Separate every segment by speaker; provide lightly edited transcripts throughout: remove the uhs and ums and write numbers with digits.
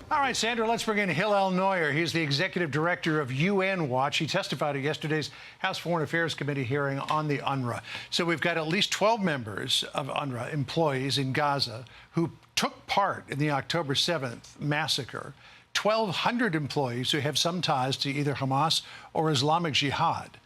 Speaker 1: All right, Sandra, let's bring in Hillel Neuer. He's the executive director of UNRWA. He testified at yesterday's House Foreign Affairs Committee hearing on the UNRWA. So we've got at least 12 members of UNRWA employees in Gaza who took part in the October 7th massacre. 1,200 employees who have some ties to either Hamas or Islamic Jihad.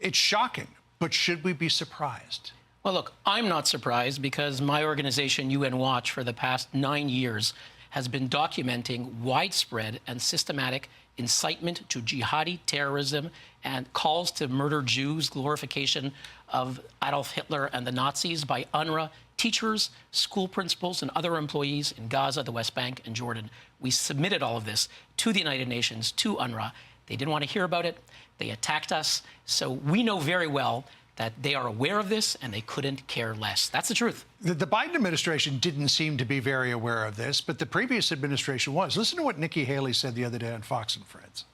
Speaker 1: It's shocking, but should we be surprised?
Speaker 2: Well, look, I'm not surprised because my organization, UN Watch, for the past 9 years has been documenting widespread and systematic incitement to jihadi terrorism and calls to murder Jews, glorification of Adolf Hitler and the Nazis by UNRWA teachers, school principals, and other employees in Gaza, the West Bank, and Jordan. We submitted all of this to the United Nations, to UNRWA. They didn't want to hear about it. They attacked us. So we know very well that they are aware of this and they couldn't care less. That's the truth.
Speaker 1: The Biden administration didn't seem to be very aware of this, but the previous administration was. Listen to what Nikki Haley said the other day on Fox and Friends.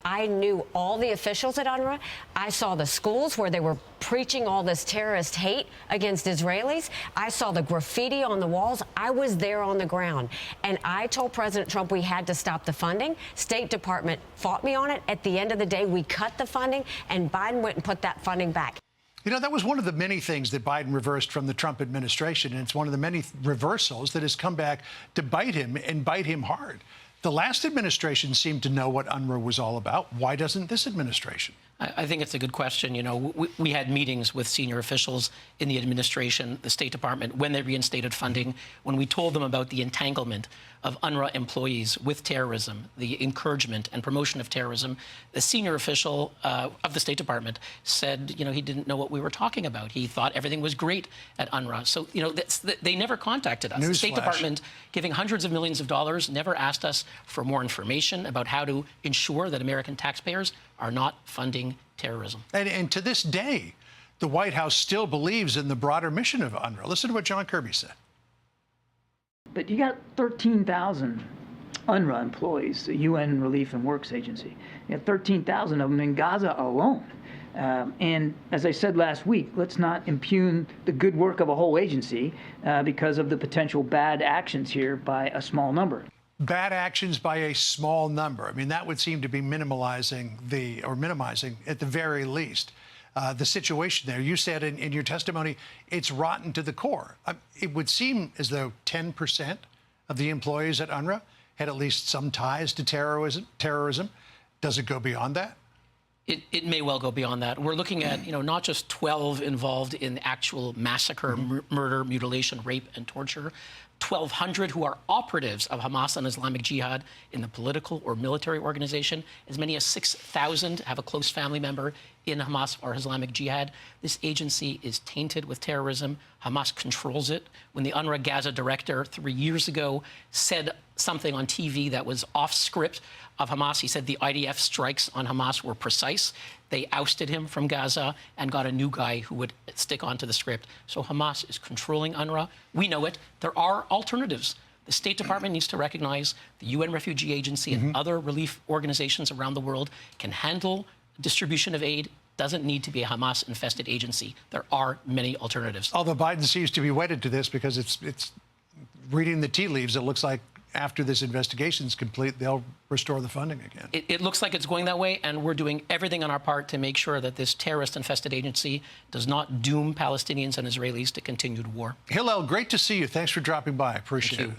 Speaker 3: I knew all the officials at UNRWA. I saw the schools where they were preaching all this terrorist hate against Israelis. I saw the graffiti on the walls. I was there on the ground. And I told President Trump we had to stop the funding. State Department fought me on it. At the end of the day, we cut the funding, and Biden went and put that funding back.
Speaker 1: You know, that was one of the many things that Biden reversed from the Trump administration, and it's one of the many reversals that has come back to bite him and bite him hard. The last administration seemed to know what UNRWA was all about. Why doesn't this administration?
Speaker 2: I think it's a good question. You know, we had meetings with senior officials in the administration, the State Department, when they reinstated funding, when we told them about the entanglement of UNRWA employees with terrorism, the encouragement and promotion of terrorism. The senior official of the State Department said, you know, he didn't know what we were talking about. He thought everything was great at UNRWA. So, you know, they never contacted us. The State Department, giving hundreds of millions of dollars, never asked us for more information about how to ensure that American taxpayers are not funding terrorism.
Speaker 1: And to this day, the White House still believes in the broader mission of UNRWA. Listen to what John Kirby said.
Speaker 4: But you got 13,000 UNRWA employees, the UN Relief and Works Agency. You have 13,000 of them in Gaza alone. And as I said last week, let's not impugn the good work of a whole agency because of the potential bad actions here by a small number.
Speaker 1: Bad actions by a small number. I mean, that would seem to be minimizing at the very least the situation there. You said in your testimony, it's rotten to the core. It would seem as though 10% of the employees at UNRWA had at least some ties to terrorism. Does it go beyond that?
Speaker 2: It may well go beyond that. We're looking at, you know, not just 12 involved in actual massacre, murder, mutilation, rape, and torture. 1,200 who are operatives of Hamas and Islamic Jihad in the political or military organization. As many as 6,000 have a close family member in Hamas or Islamic Jihad. This agency is tainted with terrorism. Hamas controls it. When the UNRWA Gaza director 3 years ago said something on TV that was off script of Hamas, he said the IDF strikes on Hamas were precise. They ousted him from Gaza and got a new guy who would stick onto the script. So Hamas is controlling UNRWA. We know it. There are alternatives. The State Department needs to recognize the UN Refugee Agency and other relief organizations around the world can handle distribution of aid. Doesn't need to be a Hamas-infested agency. There are many alternatives.
Speaker 1: Although Biden seems to be wedded to this because it's reading the tea leaves, it looks like after this investigation is complete, they'll restore the funding again.
Speaker 2: It looks like it's going that way, and we're doing everything on our part to make sure that this terrorist-infested agency does not doom Palestinians and Israelis to continued war.
Speaker 1: Hillel, great to see you. Thanks for dropping by. Appreciate it.